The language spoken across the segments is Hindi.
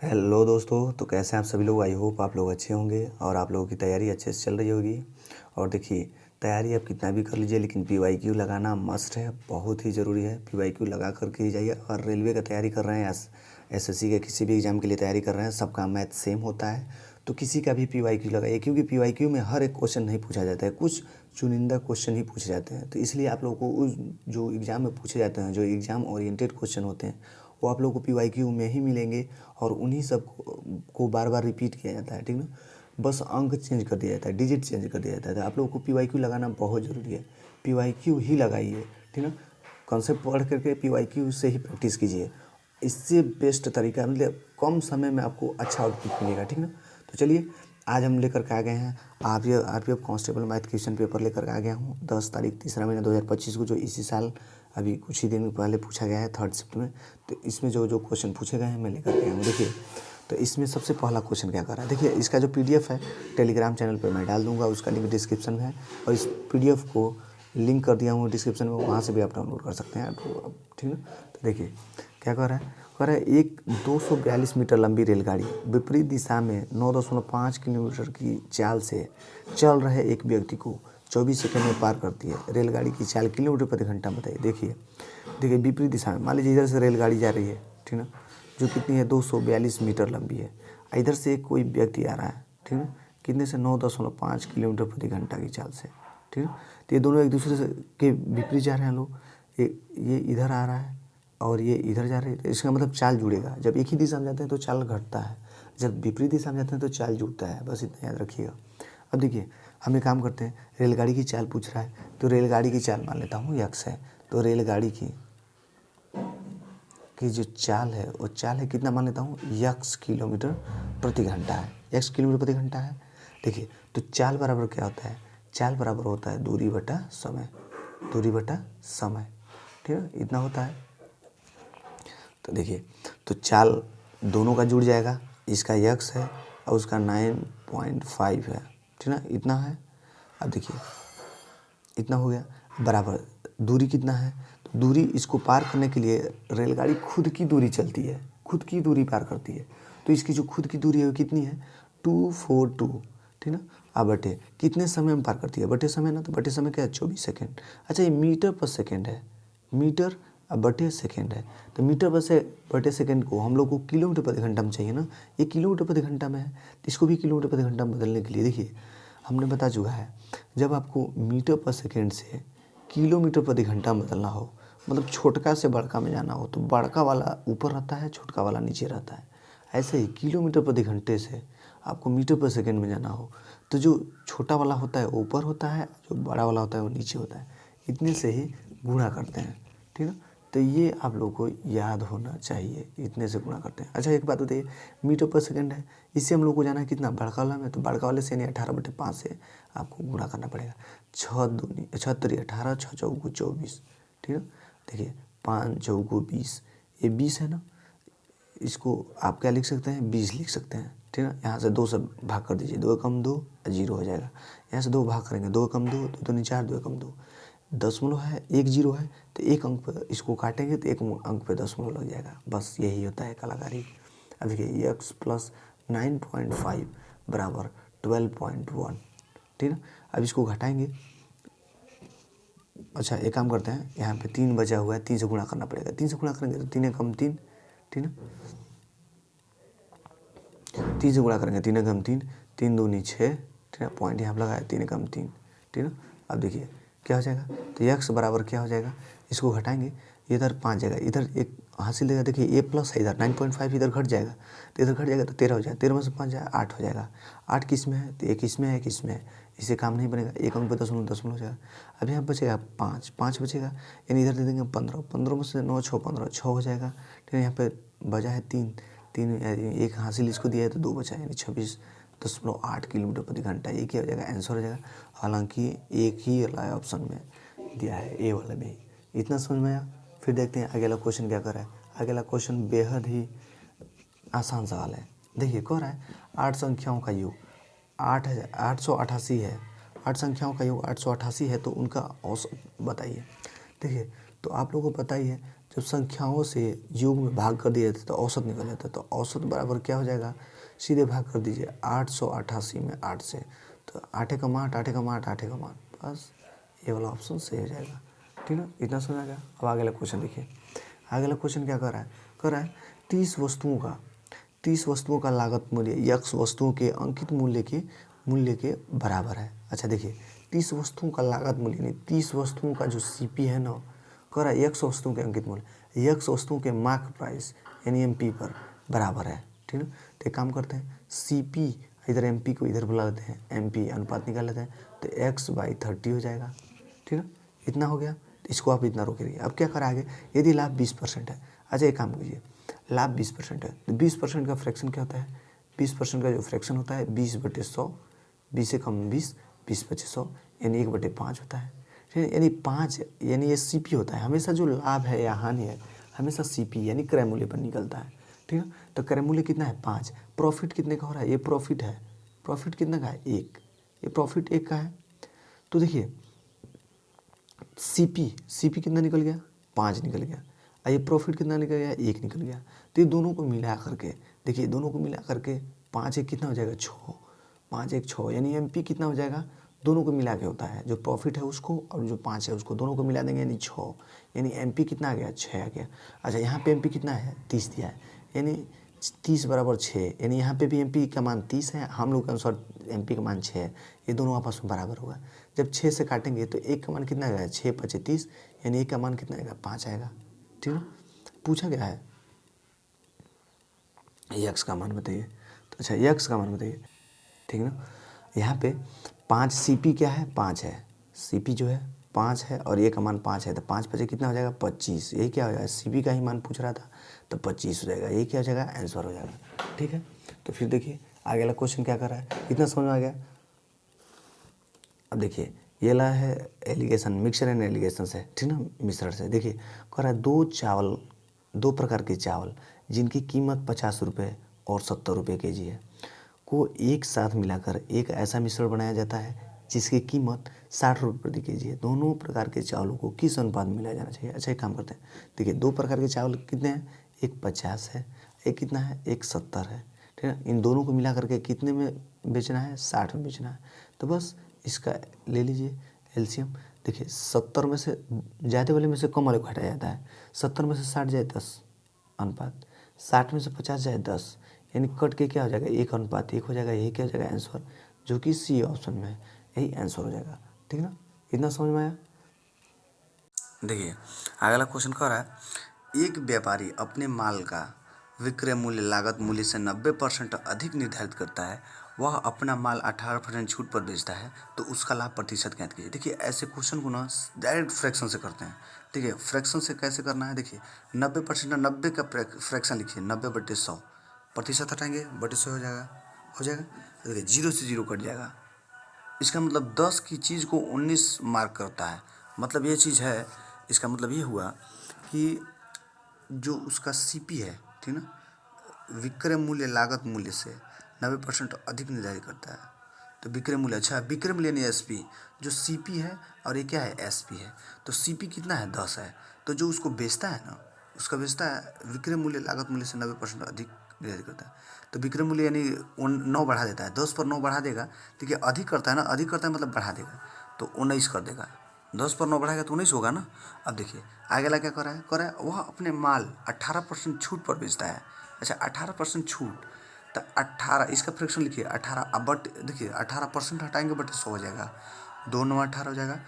हेलो दोस्तों, तो कैसे हैं आप सभी लोग। आई होप आप लोग अच्छे होंगे और आप लोगों की तैयारी अच्छे से चल रही होगी। और देखिए, तैयारी आप कितना भी कर लीजिए लेकिन पीवाईक्यू लगाना मस्ट है, बहुत ही ज़रूरी है। पीवाईक्यू लगा करके ही जाइए। और रेलवे का तैयारी कर रहे हैं, एसएससी के किसी भी एग्ज़ाम के लिए तैयारी कर रहे हैं, सबका मैथ सेम होता है, तो किसी का भी पीवाईक्यू लगाइए। क्योंकि पीवाईक्यू में हर एक क्वेश्चन नहीं पूछा जाता है, कुछ चुनिंदा क्वेश्चन ही पूछे जाते हैं। तो इसलिए आप लोगों को उस जो एग्ज़ाम में पूछे जाते हैं, जो एग्ज़ाम ओरिएंटेड क्वेश्चन होते हैं, वो आप लोगों को पीवाईक्यू में ही मिलेंगे। और उन्हीं सब को बार बार रिपीट किया जाता है, ठीक ना। बस अंक चेंज कर दिया जाता है, डिजिट चेंज कर दिया जाता है। तो आप लोगों को पीवाईक्यू लगाना बहुत ज़रूरी है, पीवाईक्यू ही लगाइए, ठीक ना। कॉन्सेप्ट पढ़ करके पीवाईक्यू से ही प्रैक्टिस कीजिए। इससे बेस्ट तरीका, मतलब कम समय में आपको अच्छा आउटपुट मिलेगा, ठीक ना। तो चलिए, आज हम लेकर के आ गए हैं RPF constable math question paper लेकर के आ गया हूँ 10 तारीख 3 महीना 2025 को, जो इसी साल अभी कुछ ही दिन पहले पूछा गया है 3rd शिफ्ट में। तो इसमें जो जो क्वेश्चन पूछे गए हैं मैं लेकर के आया हूँ। देखिए, तो इसमें सबसे पहला क्वेश्चन क्या कर रहा है। देखिए, इसका जो पीडीएफ है टेलीग्राम चैनल पर मैं डाल दूंगा, उसका लिंक डिस्क्रिप्शन में है। और इस पीडीएफ को लिंक कर दिया हूँ डिस्क्रिप्शन में, वहाँ से भी आप डाउनलोड कर सकते हैं, तो ठीक है। तो देखिए क्या कर रहा है, कह रहा है एक 242 मीटर लंबी रेलगाड़ी विपरीत दिशा में 9.5 किलोमीटर की चाल से चल रहे एक व्यक्ति को 24 सेकंड में पार करती है। रेलगाड़ी की चाल किलोमीटर प्रति घंटा बताइए। देखिए विपरीत दिशा में, मान लीजिए इधर से रेलगाड़ी जा रही है, ठीक ना, जो कितनी है 242 मीटर लंबी है। इधर से कोई व्यक्ति आ रहा है, ठीक है, कितने से 9.5 किलोमीटर प्रति घंटा की चाल से, ठीक है। तो ये दोनों एक दूसरे से के विपरीत जा रहे हैं लोग। ये इधर आ रहा है और ये इधर जा रहे हैं, इसका मतलब चाल जुड़ेगा। जब एक ही दिशा में जाते हैं तो चाल घटता है, जब विपरीत दिशा में जाते हैं तो चाल जुड़ता है। बस इतना याद रखिएगा। अब देखिए, हम एक काम करते हैं, रेलगाड़ी की चाल पूछ रहा है तो रेलगाड़ी की चाल मान लेता हूँ यक्स है। तो रेलगाड़ी की जो चाल है वो चाल है कितना मान लेता हूँ, यक्स किलोमीटर प्रति घंटा है, यक्स किलोमीटर प्रति घंटा है। देखिए, तो चाल बराबर क्या होता है, चाल बराबर होता है दूरी बटा समय, दूरी बटा समय, ठीक है, इतना होता है। तो देखिए, तो चाल दोनों का जुड़ जाएगा, इसका यक्स है और उसका 9.5 है, ठीक ना, इतना है। अब देखिए इतना हो गया, बराबर दूरी कितना है, तो दूरी इसको पार करने के लिए रेलगाड़ी खुद की दूरी चलती है, खुद की दूरी पार करती है। तो इसकी जो खुद की दूरी है वो कितनी है, 242, ठीक ना। अब बटे कितने समय में पार करती है, बटे समय ना, तो बटे समय क्या है 24 सेकेंड। अच्छा, ये मीटर पर सेकेंड है, मीटर अब बटे सेकेंड है। तो मीटर बटे सेकेंड को हम लोग को किलोमीटर प्रति घंटा में चाहिए ना, ये किलोमीटर प्रति घंटा में है, तो इसको भी किलोमीटर प्रति घंटा में बदलने के लिए देखिए हमने बता चुका है, जब आपको मीटर पर सेकेंड से किलोमीटर प्रति घंटा बदलना हो, मतलब छोटका से बड़का में जाना हो, तो बड़का वाला ऊपर रहता है, छोटका वाला नीचे रहता है। ऐसे ही किलोमीटर प्रति घंटे से आपको मीटर पर सेकेंड में जाना हो, तो जो छोटा वाला होता है वो ऊपर होता है, जो बड़ा वाला होता है वो नीचे होता है। इतने से ही गुणा करते हैं, ठीक है। तो ये आप लोग को याद होना चाहिए, इतने से गुणा करते हैं। अच्छा, एक बात बताइए, मीटर पर सेकंड है, इससे हम लोग को जाना है कितना, बड़का वाला में, तो बड़का वाले से यानी 18/5 से आपको गुणा करना पड़ेगा। 6 दूनी 6 3 18, 6 चौगु 24, ठीक है। देखिए 5 चौगु 20, ये 20 है ना, इसको आप क्या लिख सकते हैं, 20 लिख सकते हैं, ठीक है। यहाँ से 2 से भाग कर दीजिए, 2 कम 2 जीरो हो जाएगा। यहाँ से 2 भाग करेंगे, 2 कम 2, 2 दूनी 4, 2 कम 2, दशमलव है, एक जीरो है, तो एक अंक पर इसको काटेंगे तो एक अंक पे दशमलव लग जाएगा। बस यही होता है कलाकारी। अब देखिए x प्लस 9.5 बराबर 12.1, ठीक है। अब इसको घटाएंगे। अच्छा, एक काम करते हैं, यहाँ पे 3 बचा हुआ है, 3 से गुणा करना पड़ेगा, 3 से गुणा करेंगे तो 3 कम 3, ठीक है, 3 से गुणा करेंगे, 3 कम 3, 3 दूनी 6, ठीक है, पॉइंट यहाँ पर लगाया, 3 कम 3, ठीक है। अब देखिए क्या हो जाएगा, तो x बराबर क्या हो जाएगा, इसको घटाएंगे, इधर 5 जाएगा, इधर एक हासिल देगा। देखिए a प्लस है, इधर 9.5 इधर घट जाएगा, तो इधर घट जाएगा तो 13 हो जाएगा, 13 में से 5 जाएगा 8 हो जाएगा। 8 किस में है, तो एक इसमें है, एक इसमें है, इससे काम नहीं बनेगा, एक अंक पे दशमलव हो जाएगा। अब यहाँ बचेगा 5 बचेगा, यानी इधर दे देंगे 15, 15 में से 9 6 15, 6 हो जाएगा, ठीक है। यहाँ पे बचा है 3 एक हासिल इसको दिया है तो 2 बचा, यानी 26.8 किलोमीटर प्रति घंटा। ये क्या हो जाएगा, आंसर हो जाएगा। हालांकि एक ही ऑप्शन में दिया है, ए वाले में ही। इतना समझ में आया। फिर देखते हैं अगला क्वेश्चन क्या कर रहा है। अगला क्वेश्चन बेहद ही आसान सवाल है। देखिए कह रहा है 8 संख्याओं का योग 888 है, 8 संख्याओं का योग 888 है, तो उनका औसत बताइए। देखिए, तो आप लोगों को पता ही है जब संख्याओं से योग में भाग कर दिया जाता है तो औसत निकल जाता है। तो औसत बराबर क्या हो जाएगा, सीधे भाग कर दीजिए 888 में 8 से, तो 8 एकम 8, 8 एकम 8, 8 एकम 8, बस ये वाला ऑप्शन सही हो जाएगा। ठीक है, इतना समझ आ गया। अब आगे वाला क्वेश्चन देखिए। आगे वाला क्वेश्चन क्या कर रहा है 30 वस्तुओं का लागत मूल्य x वस्तुओं के अंकित मूल्य के बराबर है। अच्छा देखिए, 30 वस्तुओं का लागत मूल्य यानी 30 वस्तुओं का जो CP है ना, कह रहा है x वस्तुओं के अंकित मूल्य x वस्तुओं के मार्क प्राइस यानी MP पर बराबर है। ठीक है, तो एक काम करते हैं, CP इधर MP को इधर बुला लेते हैं, MP अनुपात निकाल लेते हैं, तो x/30 हो जाएगा। ठीक है, इतना हो गया। इसको आप इतना रोके रहिए। अब क्या करा आगे, यदि लाभ 20% है। अच्छा एक काम कीजिए, लाभ 20% है तो 20% का फ्रैक्शन क्या होता है, 20% का जो फ्रैक्शन होता है 20/100, 20 से कम 20, 20/100 यानी 1/5 होता है। ठीक है, यानी 5 यानी ये CP होता है। हमेशा जो लाभ है या हानि है हमेशा CP यानी क्रय मूल्य पर निकलता है। ठीक है, तो क्रय मूल्य कितना है 5, प्रॉफिट कितने का हो रहा है, ये प्रॉफिट है, प्रॉफिट कितने का है 1, ये प्रॉफिट 1 का है। तो देखिए CP कितना निकल गया 5 निकल गया, ये प्रॉफिट कितना निकल गया 1 निकल गया। तो ये दोनों को मिला करके देखिए, दोनों को मिला करके 5 1 कितना हो जाएगा 6, 5 1 6 यानी MP कितना हो जाएगा, दोनों को मिला के होता है, जो प्रॉफिट है उसको और जो 5 है उसको दोनों को मिला देंगे यानी 6, यानी MP कितना आ गया 6 आ गया। अच्छा यहाँ पे MP कितना है 30 दिया है, यानी 30 बराबर 6, यानी यहाँ पे भी MP का मान 30 है, हम लोग के अनुसार MP का मान 6 है, ये दोनों आपस में बराबर होगा। जब 6 से काटेंगे तो 1 का मान कितना आएगा 6 5 30, यानी 1 का मान कितना आएगा 5 आएगा। ठीक है, पूछा गया है x का मान बताइए। तो अच्छा x का मान बताइए। ठीक है ना, यहाँ पे 5 CP क्या है 5 है, CP जो है 5 है और ये का मान 5 है, तो 5 5 कितना हो जाएगा 25, ये क्या हो जाएगा CP का ही मान पूछ रहा था तो 25 हो जाएगा, ये क्या हो जाएगा आंसर हो जाएगा। ठीक है, तो फिर देखिए आगे वाला क्वेश्चन क्या कर रहा है, इतना समझ में आ गया। अब देखिए ये ला है एलिगेशन, मिक्सचर एंड एलिगेशन से, ठीक ना, मिश्रण से। देखिए कह रहा है दो प्रकार के चावल जिनकी कीमत 50 रुपये और 70 रुपये kg है को एक साथ मिलाकर एक ऐसा मिश्रण बनाया जाता है जिसकी कीमत 60 रुपये प्रति kg है। दोनों प्रकार के चावलों को किस अनुपात में मिलाया जाना चाहिए। अच्छा एक काम करते हैं, देखिए दो प्रकार के चावल कितने हैं, एक 50 है, एक कितना है, एक 70 है। ठीक है, इन दोनों को मिला करके कितने में बेचना है, 60 में बेचना है। तो बस इसका ले लीजिए एलसीएम। देखिए 70 में से ज़्यादा वाले में से कम वाले को हटाया जाता है, 70 में से 60 जाए 10 अनुपात, 60 में से 50 जाए 10, यानी कट के क्या हो जाएगा 1:1 हो जाएगा। यही क्या हो जाएगा आंसर, जो कि C ऑप्शन में है, यही आंसर हो जाएगा। ठीक ना, इतना समझ में आया। देखिए अगला क्वेश्चन कह रहा है, एक व्यापारी अपने माल का विक्रय मूल्य लागत मूल्य से 90% अधिक निर्धारित करता है, वह अपना माल 18% छूट पर बेचता है, तो उसका लाभ प्रतिशत ज्ञात कीजिए। देखिए ऐसे क्वेश्चन को ना डायरेक्ट फ्रैक्शन से करते हैं। देखिए फ्रैक्शन से कैसे करना है, देखिए 90% 90 का फ्रैक्शन लिखिए, 90/100, प्रतिशत हटाएंगे 100 हो जाएगा। देखिए 0 से 0 कट जाएगा, इसका मतलब 10 की चीज़ को 19 मार्क करता है, मतलब ये चीज़ है। इसका मतलब ये हुआ कि जो उसका CP है, ठीक ना, विक्रय मूल्य लागत मूल्य से 90% अधिक निर्धारित करता है। तो विक्रय मूल्य, अच्छा विक्रय मूल्य यानी SP, जो CP है और ये क्या है SP है, तो CP कितना है 10 है, तो जो उसको बेचता है ना, उसका बेचता है विक्रय मूल्य लागत मूल्य से 90% अधिक निर्धारित करता है। तो विक्रय मूल्य यानी 9 बढ़ा देता है, 10 पर 9 बढ़ा देगा। देखिए अधिक करता है ना, अधिक करता है मतलब बढ़ा देगा, तो 19 कर देगा, 10 पर 9 बढ़ाएगा तो 19 होगा ना। अब देखिए आगे वाला क्या कर रहा है, वह अपने माल 18% छूट पर बेचता है। अच्छा 18% छूट, तो 18 इसका फ्रैक्शन लिखिए 18, अब बट देखिए 18% हटाएंगे बटे 100 हो जाएगा, 2 9 18 हो जाएगा,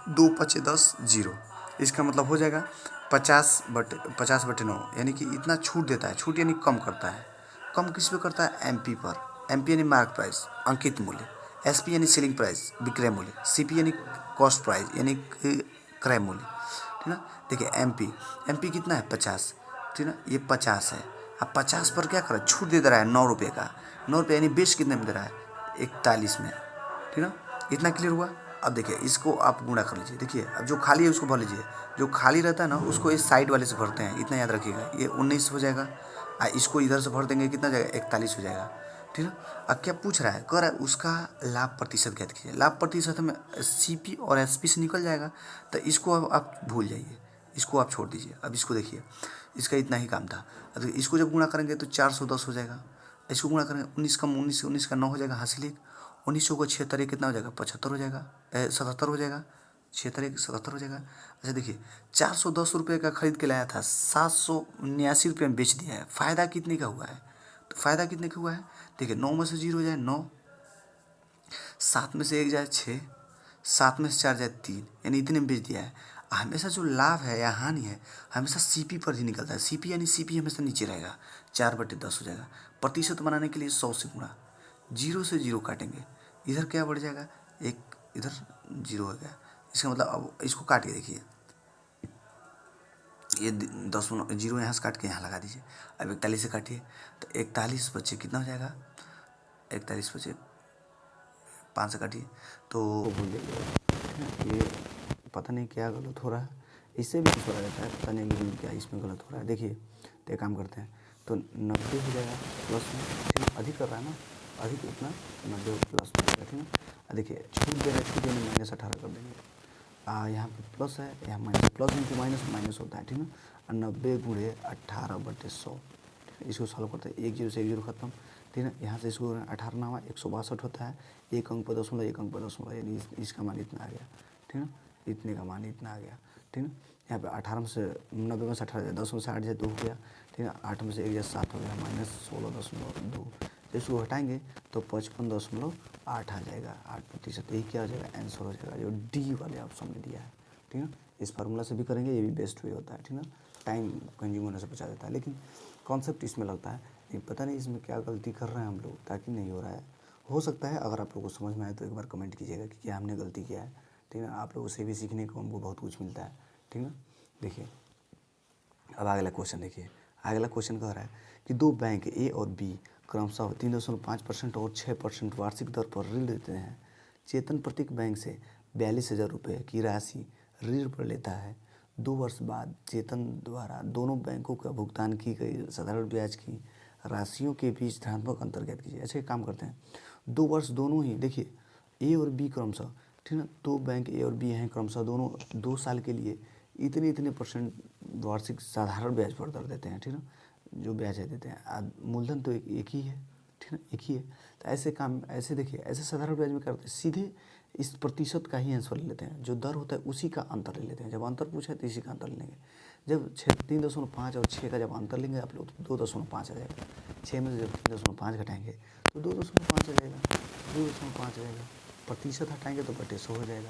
2 5 10 0, इसका मतलब हो जाएगा 50/9, यानी कि इतना छूट देता है। छूट यानी कम करता है, कम किस पे करता है, MP पर। MP यानी मार्क प्राइस अंकित मूल्य, SP यानी सेलिंग प्राइस विक्रय मूल्य, CP यानी कॉस्ट प्राइस यानी क्रय मूल्य। ठीक ना, देखिए MP कितना है 50, ठीक ना, ये 50 है। अब 50 पर क्या कर रहा है, छूट दे रहा है 9 रुपये का, 9 रुपये यानी बेच कितने में दे रहा है 41 में। ठीक ना, इतना क्लियर हुआ। अब देखिए इसको आप गुणा कर लीजिए। देखिए अब जो खाली है उसको भर लीजिए, जो खाली रहता है ना उसको इस साइड वाले से भरते हैं, इतना याद रखिएगा। ये 19 हो जाएगा, इसको इधर से भर देंगे कितना जाएगा 41 हो जाएगा। ठीक है, अब क्या पूछ रहा है, कह रहा है उसका लाभ प्रतिशत ज्ञात कीजिए। लाभ प्रतिशत में CP और SP से निकल जाएगा, तो इसको अब आप भूल जाइए, इसको आप छोड़ दीजिए। अब इसको देखिए, इसका इतना ही काम था। अब इसको जब गुणा करेंगे तो 410 हो जाएगा। इसको गुणा करेंगे 19 कम 19 से 19 का 9 हो जाएगा, हासिल 1। 19 को 76 कितना हो जाएगा, 75 हो जाएगा, 77 हो जाएगा, 76 77 हो जाएगा। अच्छा देखिए, 410 रुपये का खरीद के लाया था, 779 रुपये में बेच दिया है। फ़ायदा कितने का हुआ है, तो फ़ायदा कितने का हुआ है, देखिए 9 में से 0 जाए 9, 7 में से 1 जाए 6, 7 में से 4 जाए 3, यानी इतने में बेच दिया है। हमेशा जो लाभ है या हानि है हमेशा सीपी पर ही निकलता है। सीपी यानी सीपी हमेशा नीचे रहेगा, 4/10 हो जाएगा। प्रतिशत बनाने के लिए 100 से गुणा, 0 से 0 काटेंगे, इधर क्या बढ़ जाएगा, एक इधर 0 हो गया। इसका मतलब अब इसको काट के देखिए, ये 10 0 यहाँ से काट के यहाँ लगा दीजिए। अब 41 से काटिए तो 41 बच्चे कितना हो जाएगा, 41 बच्चे 5 से काटिए तो भूल जाइए। ये पता नहीं क्या गलत हो रहा है, इससे भी कुछ हो रहता है, पता नहीं लेकिन क्या इसमें गलत हो रहा है। देखिए तो एक काम करते हैं, तो 90 हो जाएगा प्लस में, ठीक है, अधिक कर रहा है ना, अधिक उतना 90 प्लस में जाएगा, ठीक है। देखिए छूट दे रहा है, छूट देने -18 कर देंगे। यहाँ पे प्लस है, यहाँ minus, plus into minus minus होता है, ठीक है। 90 गुणे 18/100, इसको सॉल्व करते हैं, 1 0 से 1 0 खत्म, ठीक है। यहाँ से इसको 18 ना हुआ 162 होता है, 1 अंक पर दशमलव, 1 अंक पर दशमलव, यानी इसका मान इतना आ गया, ठीक है। इतने का मान इतना आ गया, ठीक है। यहाँ पे 18 में से 90 में से 18 जाए, 10 में से 8 जाए 2 हो गया, ठीक है। 8 में से 1 जाए 7 हो गया, -16.2। इसको हटाएंगे तो 55.8 आ जाएगा, 8%। यही क्या हो जाएगा, आंसर हो जाएगा, जो डी वाले ऑप्शन में दिया है, ठीक है। इस फार्मूला से भी करेंगे, ये भी बेस्ट वे होता है, ठीक है। टाइम कंज्यूम होने से बचा देता है, लेकिन कॉन्सेप्ट इसमें लगता है लेकिन पता नहीं इसमें क्या गलती कर रहे हैं हम लोग, ताकि नहीं हो रहा है। हो सकता है अगर आप लोगों को समझ में आए तो एक बार कमेंट कीजिएगा कि क्या हमने गलती किया है, ठीक है। आप लोगों से भी सीखने को हमको बहुत कुछ मिलता है, ठीक है। देखिए अब अगला क्वेश्चन देखिए, अगला क्वेश्चन कह रहा है कि दो बैंक ए और बी क्रमशः 3.5% और 6% वार्षिक दर पर ऋण देते हैं। चेतन प्रत्येक बैंक से 42,000 रुपये की राशि ऋण पर लेता है। 2 वर्ष बाद चेतन द्वारा दोनों बैंकों का भुगतान की गई साधारण ब्याज की राशियों के बीच धनात्मक अंतर ज्ञात कीजिए। ऐसे काम करते हैं, 2 वर्ष दोनों ही, देखिए ए और बी क्रमशः, ठीक है, 2 बैंक ए और बी हैं, क्रमशः दोनों 2 साल के लिए इतने इतने % वार्षिक साधारण ब्याज पर दर देते हैं, ठीक है, जो ब्याज है देते हैं। मूलधन तो एक ही है, ठीक है, एक ही है। तो ऐसे काम, ऐसे देखिए, ऐसे साधारण ब्याज में करते हैं, सीधे इस प्रतिशत का ही आंसर ले लेते हैं, जो दर होता है उसी का अंतर ले लेते हैं। जब अंतर पूछा है तो इसी का अंतर लेंगे। जब 3.5 और 6 का जब अंतर लेंगे आप लोग तो 2.5 आ जाएगा। 6 में से जब 3.5 घटाएंगे तो 2.5 आ जाएगा, 2.5 आ जाएगा। प्रतिशत हटाएंगे तो बटे 100 हो जाएगा,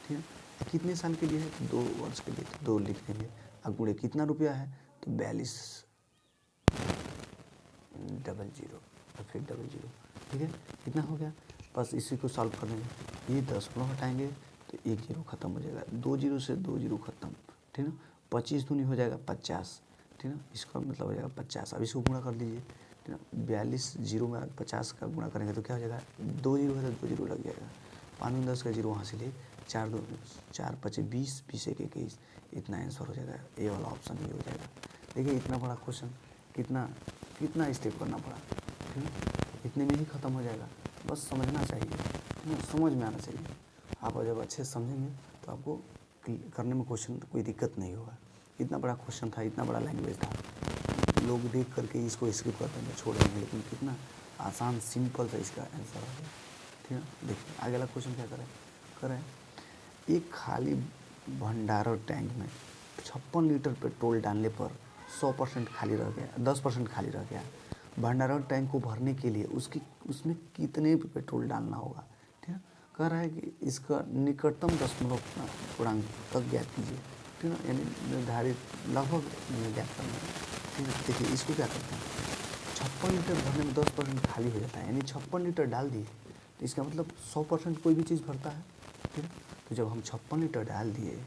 ठीक है। कितने साल के लिए है, 2 वर्ष के लिए, तो 2 लिख देंगे। अब गुणे कितना रुपया है, तो 42,00 और फिर 00, ठीक है। कितना हो गया, बस इसी को सॉल्व कर देंगे। ये 10 को हटाएंगे तो 1 0 खत्म हो जाएगा, 2 0 से 2 0 खत्म, ठीक है। 25 दूनी हो जाएगा 50, ठीक है, इसका मतलब हो जाएगा 50। अब इसको गुणा कर दीजिए, ठीक है। 42 0 में 50 का गुणा करेंगे तो क्या हो जाएगा, 2 0 है तो 2 0 लग जाएगा। 5 में 10 का 0 वहाँ से ले, 4 2 4 5 20, 20 1 21, इतना आंसर हो जाएगा। ए वाला ऑप्शन ये हो जाएगा। देखिए इतना बड़ा क्वेश्चन कितना कितना स्टेप करना पड़ा, ठीक है, इतने में ही ख़त्म हो जाएगा। बस समझना चाहिए, ठीक है, समझ में आना चाहिए। आप जब अच्छे से समझेंगे तो आपको करने में क्वेश्चन कोई दिक्कत नहीं होगा। इतना बड़ा क्वेश्चन था, इतना बड़ा लैंग्वेज था, लोग देख करके इसको स्किप कर देंगे, छोड़ देंगे, लेकिन कितना आसान सिंपल सा इसका आंसर आ गया, ठीक है। देखिए आगे वाला क्वेश्चन क्या करें, एक खाली भंडारण टैंक में 56 लीटर पेट्रोल डालने पर 100% खाली रह गया, 10% खाली रह गया। भंडारण टैंक को भरने के लिए उसमें कितने पेट्रोल डालना होगा, ठीक है। कह रहा है कि इसका निकटतम दशमलव पूर्णांक तक ज्ञात कीजिए, ठीक है, यानी निर्धारित लगभग ज्ञात करना है, ठीक है। देखिए इसको क्या करते हैं, 56 लीटर भरने में 10% खाली हो जाता है, यानी 56 लीटर डाल दिए तो इसका मतलब 100% कोई भी चीज़ भरता है, ठीक है। तो जब हम 56 लीटर डाल दिए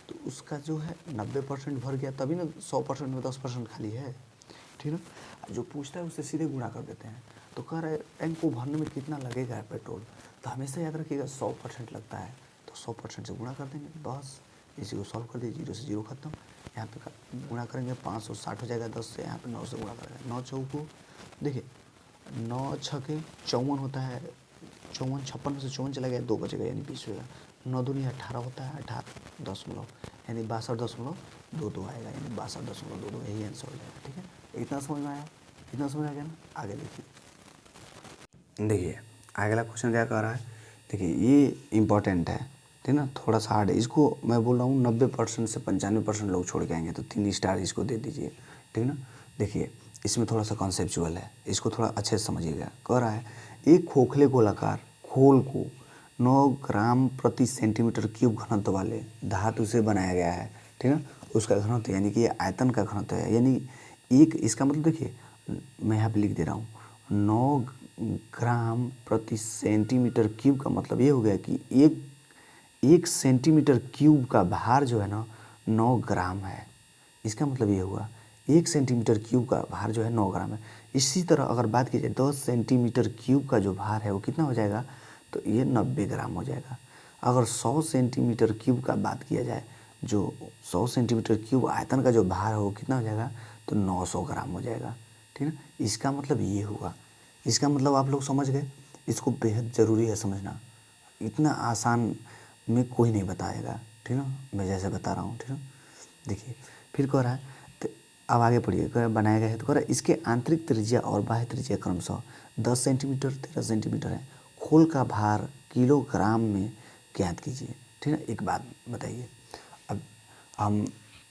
तो उसका जो है 90% भर गया, तभी ना 100% में 10% खाली है, ठीक है। जो पूछता है उससे सीधे गुणा कर देते हैं। तो कह रहा है टैंक को भरने में कितना लगेगा पेट्रोल, तो हमेशा याद रखिएगा 100% लगता है, तो 100% से गुणा कर देंगे, बस इसी को सॉल्व कर दीजिए। 0 से 0 खत्म, यहाँ पे गुणा करेंगे 560 हो जाएगा, 10 से, यहाँ पे 9 से गुणा करेंगे, 9 चौको, देखिए 9 6 54 होता है, 54, 56 में से 54 चला गया, 2 बचेगा, यानी 20 होगा। 9 दूनी 18 होता है, 18 दशमलव यानी 62.22 आएगा, यानी 62.22 यही आंसर हो जाएगा। ठीक है, इतना समझ में आया, इतना समझ आ गया ना। आगे देखिए अगला क्वेश्चन क्या कह रहा है। देखिए ये इम्पोर्टेंट है, ठीक ना, थोड़ा सा हार्ड है। इसको मैं बोल रहा हूँ 90% से 95% लोग छोड़ के आएंगे, तो 3 स्टार इसको दे दीजिए, ठीक ना। देखिए इसमें थोड़ा सा कॉन्सेप्चुअल है, इसको थोड़ा अच्छे से समझिएगा। कह रहा है एक खोखले गोलाकार खोल को 9 ग्राम प्रति सेंटीमीटर क्यूब घनत्व वाले धातु से बनाया गया है, ठीक है। उसका घनत्व यानी कि ये आयतन का घनत्व है, यानी एक, इसका मतलब देखिए मैं यहाँ पे लिख दे रहा हूँ 9 ग्राम प्रति सेंटीमीटर क्यूब का मतलब ये हो गया कि एक सेंटीमीटर क्यूब का भार जो है ना 9 ग्राम है। इसका मतलब ये हुआ 1 सेंटीमीटर क्यूब का भार जो है 9 ग्राम है। इसी तरह अगर बात की जाए 10 सेंटीमीटर क्यूब का जो भार है वो कितना हो जाएगा, तो ये 90 ग्राम हो जाएगा। अगर 100 सेंटीमीटर क्यूब का बात किया जाए, जो 100 सेंटीमीटर क्यूब आयतन का जो भार है वो कितना हो जाएगा, तो 900 ग्राम हो जाएगा, ठीक है। इसका मतलब ये हुआ, इसका मतलब आप लोग समझ गए। इसको बेहद ज़रूरी है समझना, इतना आसान में कोई नहीं बताएगा, ठीक ना, मैं जैसे बता रहा हूँ, ठीक ना। देखिए फिर कह रहा है, तो अब आगे पढ़िए, कह बनाया गया है, तो कह रहा है इसके आंतरिक त्रिज्या और बाह्य त्रिज्या क्रमशः 10 सेंटीमीटर 13 सेंटीमीटर है। खोल का भार किलोग्राम में ज्ञात कीजिए, ठीक है। एक बात बताइए, अब हम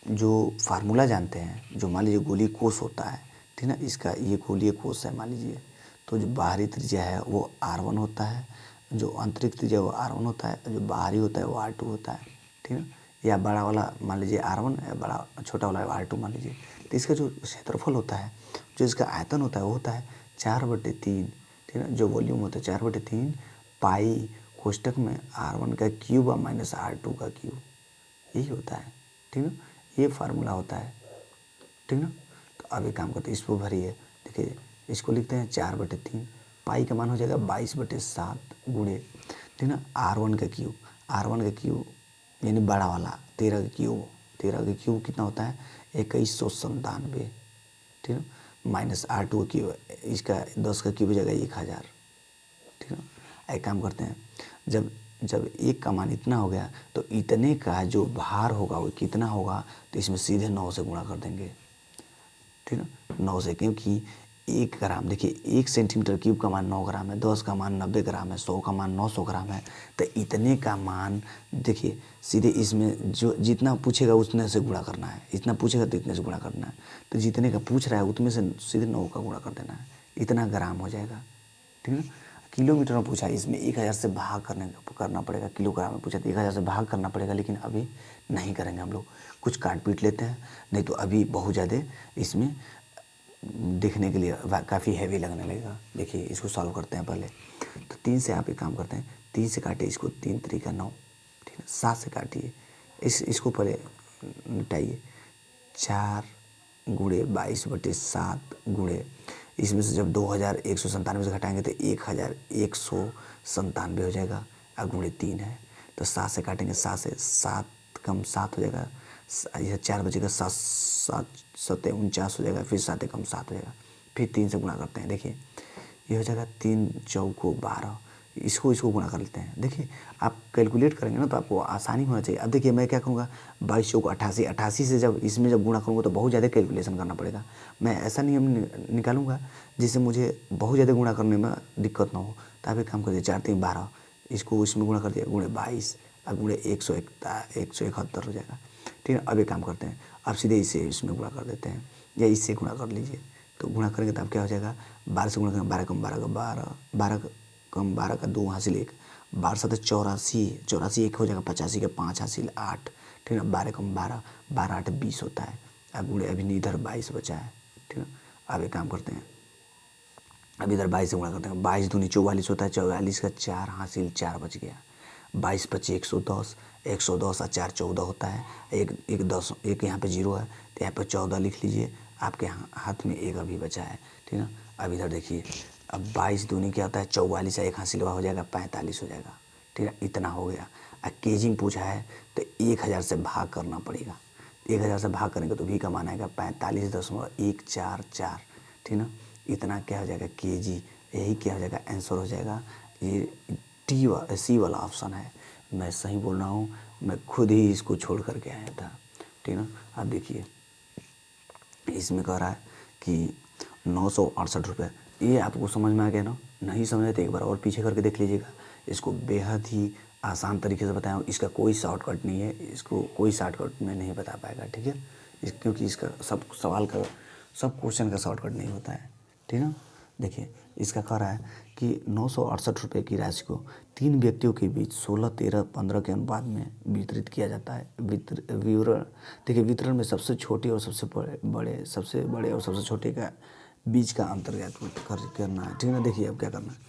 जो फार्मूला जानते हैं, जो मान लीजिए गोलीय कोष होता है, ठीक ना, इसका ये गोलीय कोष है मान लीजिए, तो जो बाहरी त्रिज्या है वो R1 होता है, जो आंतरिक त्रिज्या वो R1 होता है, जो बाहरी होता है वो R2 होता है, ठीक है। या बड़ा वाला मान लीजिए R1 या बड़ा छोटा वाला R2 मान लीजिए। तो इसका जो क्षेत्रफल होता है, जो इसका आयतन होता है वो होता है 4/3, ठीक है। जो वॉल्यूम होता है 4/3 पाई कोष्टक में R1 का क्यूब और माइनस R2 का क्यूब, यही होता है, ठीक ना। ये फार्मूला होता है, ठीक ना। तो अब एक काम करते हैं, इसको भरिए। देखिए इसको लिखते हैं 4/3, पाई का मान हो जाएगा 22/7 गुणे, ठीक ना, R1 का क्यूब, R1 का क्यूब यानी बड़ा वाला 13 का क्यूब, 13 का क्यूब कितना होता है 2197, ठीक है, माइनस R2 का क्यूब, इसका 10 का क्यूब हो जाएगा 1000, ठीक है। एक काम करते हैं, जब एक का मान इतना हो गया तो इतने का जो भार होगा वो कितना होगा, तो इसमें सीधे 9 से गुणा कर देंगे, ठीक है, 9 से, क्योंकि 1 ग्राम, देखिए 1 सेंटीमीटर क्यूब का मान 9 ग्राम है, 10 का मान 90 ग्राम है, 100 का मान 900 ग्राम है। तो इतने का मान देखिए सीधे इसमें जो जितना पूछेगा उतने से गुणा करना है, इतना पूछेगा तो इतने से गुणा करना है। तो जितने का पूछ रहा है उतने से सीधे 9 का गुणा कर देना है, इतना ग्राम हो जाएगा, ठीक है ना। किलोमीटर में पूछा है, इसमें 1000 से भाग करना पड़ेगा। किलोग्राम में पूछा तो 1000 से भाग करना पड़ेगा, लेकिन अभी नहीं करेंगे हम लोग, कुछ काट पीट लेते हैं, नहीं तो अभी बहुत ज़्यादा इसमें देखने के लिए काफ़ी हैवी लगने लगेगा। देखिए इसको सॉल्व करते हैं पहले। तो 3 से आप एक काम करते हैं, 3 से काटिए इसको, 3 3 9, ठीक है। 7 से काटिए, इसको पहले निपटाइए, 4 गुणे 22/7 गुणे, इसमें से जब 2197 से घटाएंगे तो 1197 हो जाएगा, और गुणे 3 है, तो 7 से काटेंगे, 7 से 7 कम 7 हो जाएगा, यह 4 बचेगा, 7 7 7 49 हो जाएगा, फिर 7 कम 7 हो जाएगा, फिर 3 से गुणा करते हैं। देखिए ये हो जाएगा 3 चौको 12, इसको गुणा कर लेते हैं। देखिए आप कैलकुलेट करेंगे ना तो आपको आसानी होना चाहिए। अब देखिए मैं क्या करूँगा, 22 चौको 88, 88 से जब इसमें जब गुणा करूँगा तो बहुत ज़्यादा कैलकुलेशन करना पड़ेगा। मैं ऐसा नियम निकालूंगा जिससे मुझे बहुत ज़्यादा गुणा करने में दिक्कत ना हो। तो आप एक काम करिए, 4 3 12, इसको इसमें गुणा कर दिया, गुणे 22 और गुणे 171 हो जाएगा, ठीक है। अब एक काम करते हैं, अब सीधे इसे इसमें गुणा कर देते हैं, या इससे गुणा कर लीजिए। तो गुणा करेंगे तो अब क्या हो जाएगा, 12 से गुणा करेंगे, 12 कम 12 का 12, 12 कम 12 का 2 हासिल 1, 12 7 84, 84 1 हो जाएगा, 85 का 5 हासिल 8, ठीक है। 12 कम 12, 12 8 20 होता है, अब गुणे अभी इधर 22 बचा है, ठीक है। अब एक काम करते हैं, अब इधर 22 से गुणा करते हैं, 22 दूनी 44 होता है, 44 का 4 हासिल 4 बच गया, 22 25 110, 110 और 4 14 होता है, एक 10, एक यहाँ पे 0 है तो यहाँ पे 14 लिख लीजिए, आपके हाथ में एक अभी बचा है, ठीक है। अब इधर देखिए, अब 22 दूनी क्या होता है 44, एक हासिल हो जाएगा 45 हो जाएगा, ठीक है। इतना हो गया। अब केजिंग पूछा है तो 1000 से भाग करना पड़ेगा, 1000 से भाग करेंगे तो भी का मान आएगा 45.144, ठीक ना। इतना क्या हो जाएगा केजी, यही क्या हो जाएगा आंसर हो जाएगा, ये सी वाला ऑप्शन है। मैं सही बोल रहा हूँ, मैं खुद ही इसको छोड़ करके आया था, ठीक ना। अब देखिए इसमें कह रहा है कि 968 रुपये। ये आपको समझ में आ गया ना? नहीं समझ में तो एक बार और पीछे करके देख लीजिएगा। इसको बेहद ही आसान तरीके से बताया हूँ, इसका कोई शॉर्टकट नहीं है, इसको कोई शॉर्टकट में नहीं बता पाएगा, ठीक है। क्योंकि इसका सब सवाल का, सब क्वेश्चन का शॉर्टकट नहीं होता है, ठीक ना। देखिए इसका कह रहा है कि 968 रुपये की राशि को 3 व्यक्तियों के बीच 16, 13, 15 के अनुपात में वितरित किया जाता है। विवरण देखिए, वितरण में सबसे छोटे और सबसे बड़े और सबसे छोटे का बीच का अंतर ज्ञात करना है, ठीक है ना। देखिए अब क्या करना है,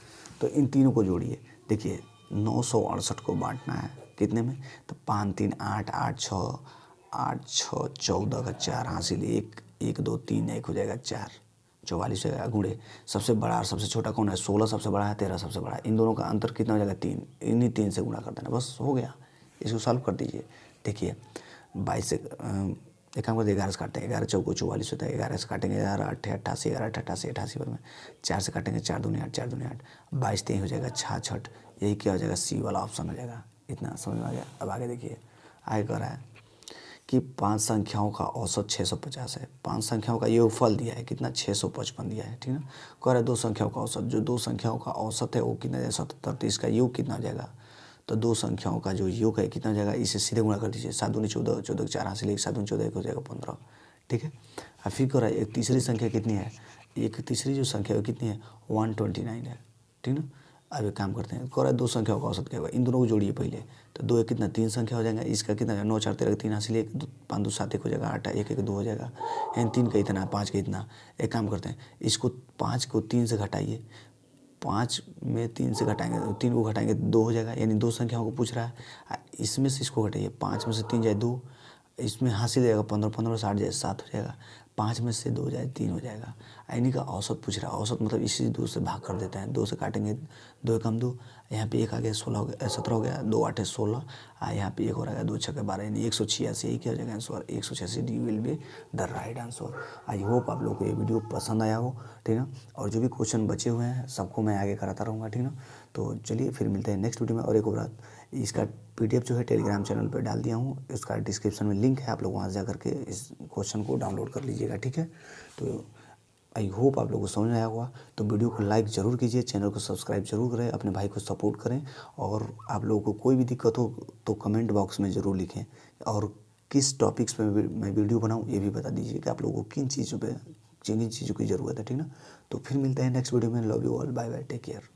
तो इन तीनों को जोड़िए। देखिए 968 को बांटना है कितने में, तो 5, 3, 8, 8, 6, 8, 6, 14 का 4 हासिल 1, 1, 2, 3, 1 हो जाएगा 4, 44 हो जाएगा। गुणे सबसे बड़ा और सबसे छोटा कौन है, 16 सबसे बड़ा है, 13 सबसे बड़ा है। इन दोनों का अंतर कितना हो जाएगा 3, इन्हीं 3 से गुणा कर देना, बस हो गया। इसको सॉल्व कर दीजिए। देखिए 22 से एक काम करते 11 से काटते हैं, 11 चौको 44 होता है, 11 से काटेंगे 11 8 88, 11 8 88, 88 पर में 4 से काटेंगे 4 दूनी 8, 4 दूनी 8, 22 3 हो जाएगा 66। यही क्या हो जाएगा, सी वाला ऑप्शन हो जाएगा। इतना समझ में आ गया। अब आगे देखिए, आगे कह रहा है कि 5 संख्याओं का औसत 650 है। 5 संख्याओं का योगफल दिया है कितना, 655 दिया है, ठीक है। कह रहा है 2 संख्याओं का औसत, जो 2 संख्याओं का औसत है वो कितना है 77, तो इसका योग कितना हो जाएगा, तो 2 संख्याओं का जो योग है कितना हो जाएगा, इसे सीधे गुणा कर दीजिए। 7 दूनी 14, 14 के 4 हासिल 1, 7 दूनी 14 1 हो जाएगा 15, ठीक है। अब फिर कह रहा है एक तीसरी संख्या कितनी है, एक तीसरी जो संख्या है कितनी है 129 है, ठीक ना। अब एक काम करते हैं, कह रहा है 2 संख्याओं का औसत क्या होगा, इन दोनों को जोड़िए पहले। तो 2 एक कितना 3 संख्या हो जाएगा, इसका कितना 9 4 13 3 हासिल 1, 5 2 7 1 हो जाएगा 8 1 1 2 हो जाएगा। यानी 3 का इतना 5 का इतना। एक काम करते हैं, इसको 5 को 3 से घटाइए, 5 में 3 से घटाएंगे, 3 को घटाएंगे 2 हो जाएगा, यानी 2 संख्याओं को पूछ रहा है। इसमें से इसको घटाइए, 5 में से 3 जाए 2, इसमें हासिल जाएगा 15, 15 60 जाए 7 हो जाएगा, 5 में से 2 जाए 3 हो जाएगा। इन्हीं का औसत पूछ रहा है, औसत मतलब इसी 2 से भाग कर देते हैं, 2 से काटेंगे 2 एकम 2, यहाँ पे 1 आ गया 16 हो गया 17 हो गया, 2 8 16, यहाँ पे 1 हो रहेगा 2 6 12, यानी 186। यही क्या हो जाएगा answer, 186 D will be the right answer. I hope आप लोगों को ये वीडियो पसंद आया हो, ठीक है। और जो भी क्वेश्चन बचे हुए हैं सबको मैं आगे कराता रहूँगा, ठीक ना। तो चलिए फिर मिलते हैं नेक्स्ट वीडियो में। और एक बात, इसका PDF जो है टेलीग्राम चैनल पर डाल दिया हूँ, इसका डिस्क्रिप्शन में लिंक है, आप लोग वहाँ से जा करके इस क्वेश्चन को डाउनलोड कर लीजिएगा, ठीक है। तो आई होप आप लोगों को समझ में आया होगा। तो वीडियो को लाइक ज़रूर कीजिए, चैनल को सब्सक्राइब जरूर करें, अपने भाई को सपोर्ट करें। और आप लोगों को कोई भी दिक्कत हो तो कमेंट बॉक्स में ज़रूर लिखें, और किस टॉपिक्स पे मैं वीडियो बनाऊँ ये भी बता दीजिए कि आप लोगों को किन चीज़ों की ज़रूरत है, ठीक ना। तो फिर मिलते हैं नेक्स्ट वीडियो में। Love you all, bye bye, take care.